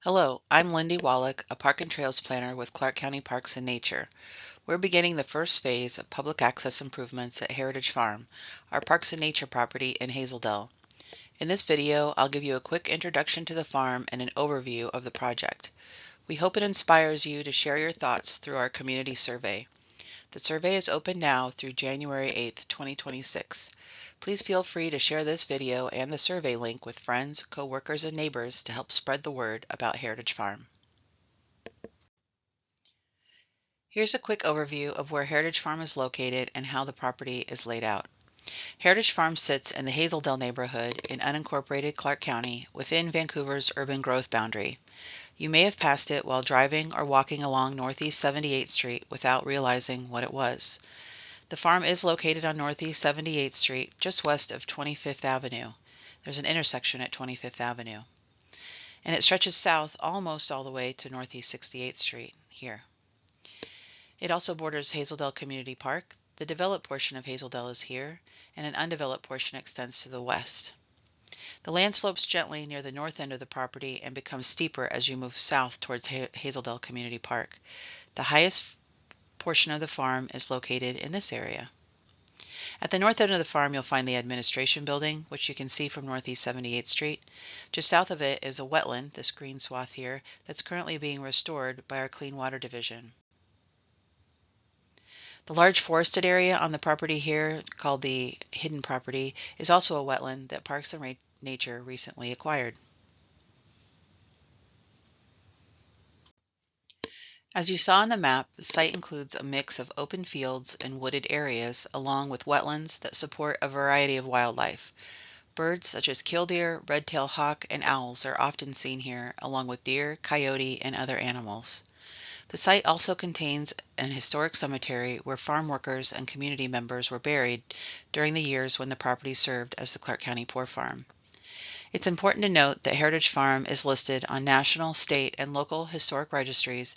Hello, I'm Lindy Wallach, a Park and Trails planner with Clark County Parks and Nature. We're beginning the first phase of public access improvements at Heritage Farm, our Parks and Nature property in Hazeldale. In this video, I'll give you a quick introduction to the farm and an overview of the project. We hope it inspires you to share your thoughts through our community survey. The survey is open now through January 8th, 2026. Please feel free to share this video and the survey link with friends, co-workers, and neighbors to help spread the word about Heritage Farm. Here's a quick overview of where Heritage Farm is located and how the property is laid out. Heritage Farm sits in the Hazeldale neighborhood in unincorporated Clark County within Vancouver's urban growth boundary. You may have passed it while driving or walking along Northeast 78th Street without realizing what it was. The farm is located on Northeast 78th Street, just west of 25th Avenue. There's an intersection at 25th Avenue. And it stretches south almost all the way to Northeast 68th Street here. It also borders Hazeldale Community Park. The developed portion of Hazeldale is here, and an undeveloped portion extends to the west. The land slopes gently near the north end of the property and becomes steeper as you move south towards Hazeldale Community Park. The highest portion of the farm is located in this area. At the north end of the farm, you'll find the administration building, which you can see from Northeast 78th Street. Just south of it is a wetland, this green swath here, that's currently being restored by our Clean Water Division. The large forested area on the property here, called the Hidden Property, is also a wetland that Parks and Nature recently acquired. As you saw on the map, the site includes a mix of open fields and wooded areas, along with wetlands that support a variety of wildlife. Birds such as killdeer, red-tailed hawk, and owls are often seen here, along with deer, coyote, and other animals. The site also contains an historic cemetery where farm workers and community members were buried during the years when the property served as the Clark County Poor Farm. It's important to note that Heritage Farm is listed on national, state, and local historic registries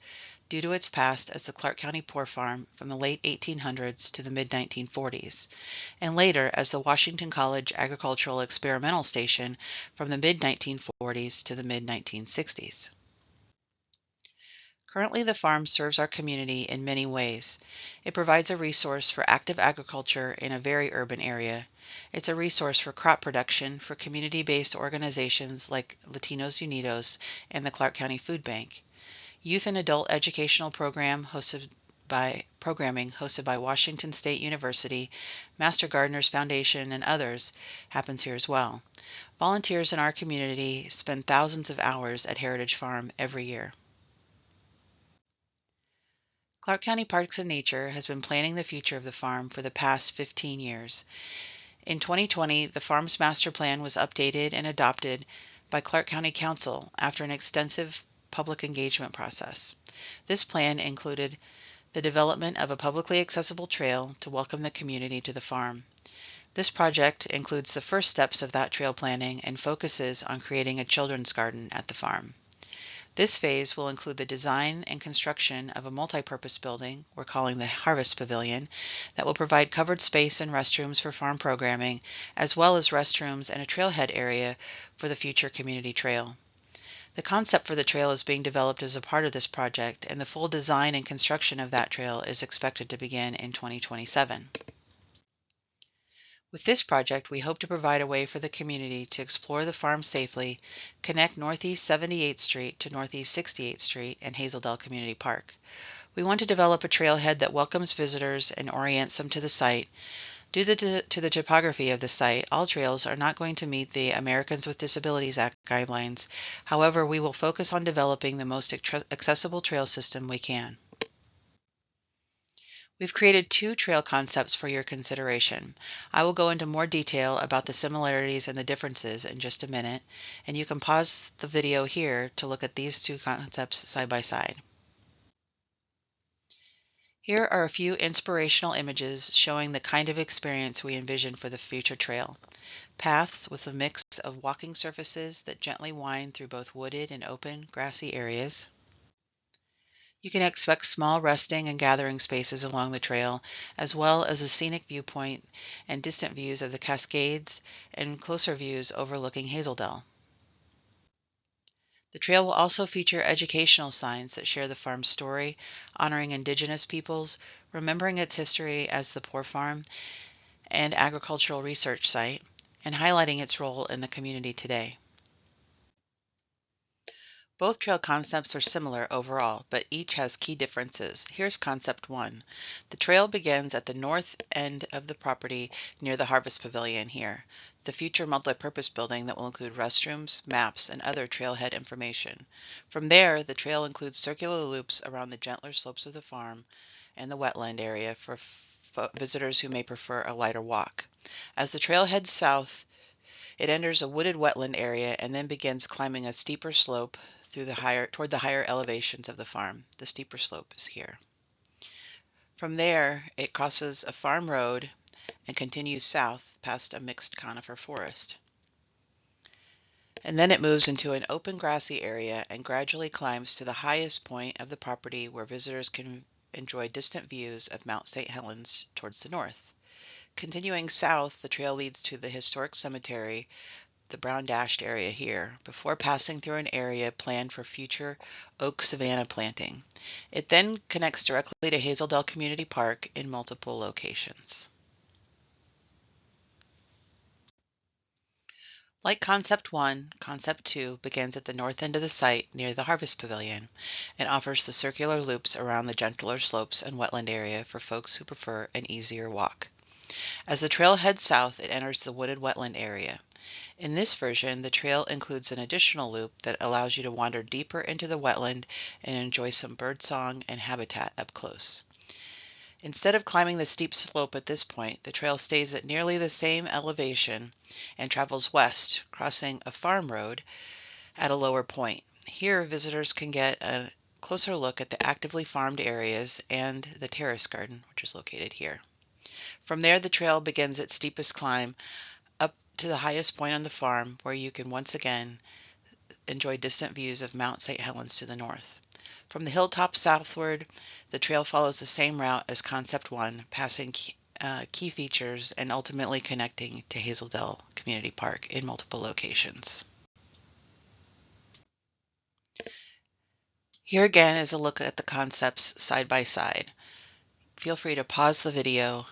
due to its past as the Clark County Poor Farm from the late 1800s to the mid-1940s, and later as the Washington College Agricultural Experimental Station from the mid-1940s to the mid-1960s. Currently, the farm serves our community in many ways. It provides a resource for active agriculture in a very urban area. It's a resource for crop production for community-based organizations like Latinos Unidos and the Clark County Food Bank. Youth and adult educational programming hosted by Washington State University, Master Gardeners Foundation, and others happens here as well. Volunteers in our community spend thousands of hours at Heritage Farm every year. Clark County Parks and Nature has been planning the future of the farm for the past 15 years. In 2020, the farm's master plan was updated and adopted by Clark County Council after an extensive public engagement process. This plan included the development of a publicly accessible trail to welcome the community to the farm. This project includes the first steps of that trail planning and focuses on creating a children's garden at the farm. This phase will include the design and construction of a multi-purpose building we're calling the Harvest Pavilion that will provide covered space and restrooms for farm programming, as well as restrooms and a trailhead area for the future community trail. The concept for the trail is being developed as a part of this project, and the full design and construction of that trail is expected to begin in 2027. With this project, we hope to provide a way for the community to explore the farm safely, connect Northeast 78th Street to Northeast 68th Street and Hazeldale Community Park. We want to develop a trailhead that welcomes visitors and orients them to the site. Due to the topography of the site, all trails are not going to meet the Americans with Disabilities Act guidelines. However, we will focus on developing the most accessible trail system we can. We've created two trail concepts for your consideration. I will go into more detail about the similarities and the differences in just a minute, and you can pause the video here to look at these two concepts side by side. Here are a few inspirational images showing the kind of experience we envision for the future trail. Paths with a mix of walking surfaces that gently wind through both wooded and open, grassy areas. You can expect small resting and gathering spaces along the trail, as well as a scenic viewpoint and distant views of the Cascades and closer views overlooking Hazeldale. The trail will also feature educational signs that share the farm's story, honoring indigenous peoples, remembering its history as the Poor Farm and agricultural research site, and highlighting its role in the community today. Both trail concepts are similar overall, but each has key differences. Here's concept one. The trail begins at the north end of the property near the Harvest Pavilion here, the future multi-purpose building that will include restrooms, maps, and other trailhead information. From there, the trail includes circular loops around the gentler slopes of the farm and the wetland area for visitors who may prefer a lighter walk. As the trail heads south, it enters a wooded wetland area and then begins climbing a steeper slope toward the higher elevations of the farm. The steeper slope is here. From there, it crosses a farm road and continues south past a mixed conifer forest. And then it moves into an open grassy area and gradually climbs to the highest point of the property where visitors can enjoy distant views of Mount St. Helens towards the north. Continuing south, the trail leads to the historic cemetery, the brown dashed area here, before passing through an area planned for future oak savanna planting. It then connects directly to Hazeldale Community Park in multiple locations. Like Concept 1, Concept 2 begins at the north end of the site near the Harvest Pavilion and offers the circular loops around the gentler slopes and wetland area for folks who prefer an easier walk. As the trail heads south, it enters the wooded wetland area. In this version, the trail includes an additional loop that allows you to wander deeper into the wetland and enjoy some birdsong and habitat up close. Instead of climbing the steep slope at this point, the trail stays at nearly the same elevation and travels west, crossing a farm road at a lower point. Here, visitors can get a closer look at the actively farmed areas and the terrace garden, which is located here. From there, the trail begins its steepest climb up to the highest point on the farm, where you can once again enjoy distant views of Mount St. Helens to the north. From the hilltop southward, the trail follows the same route as Concept 1, passing key features and ultimately connecting to Hazeldale Community Park in multiple locations. Here again is a look at the concepts side by side. Feel free to pause the video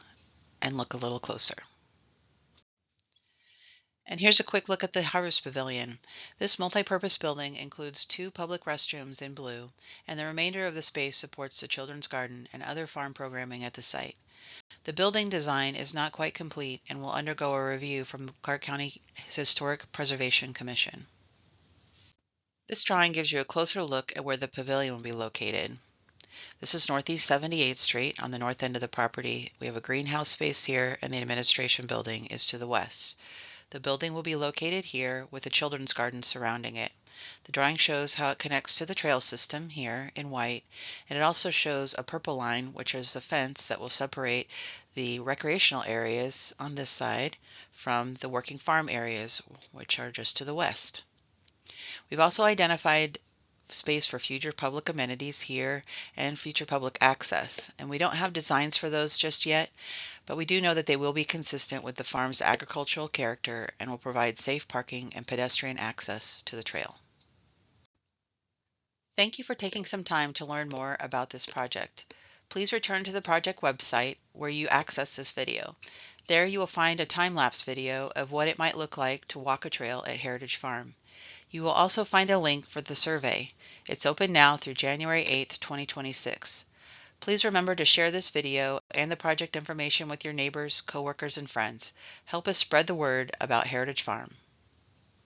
and look a little closer. And here's a quick look at the Harvest Pavilion. This multi-purpose building includes 2 public restrooms in blue, and the remainder of the space supports the children's garden and other farm programming at the site. The building design is not quite complete and will undergo a review from Clark County Historic Preservation Commission. This drawing gives you a closer look at where the pavilion will be located. This is Northeast 78th Street on the north end of the property. We have a greenhouse space here, and the administration building is to the west. The building will be located here with a children's garden surrounding it. The drawing shows how it connects to the trail system here in white, and it also shows a purple line, which is a fence that will separate the recreational areas on this side from the working farm areas, which are just to the west. We've also identified space for future public amenities here and future public access, and we don't have designs for those just yet, but we do know that they will be consistent with the farm's agricultural character and will provide safe parking and pedestrian access to the trail. Thank you for taking some time to learn more about this project. Please return to the project website where you access this video. There you will find a time-lapse video of what it might look like to walk a trail at Heritage Farm. You will also find a link for the survey. It's open now through January 8th, 2026. Please remember to share this video and the project information with your neighbors, coworkers, and friends. Help us spread the word about Heritage Farm.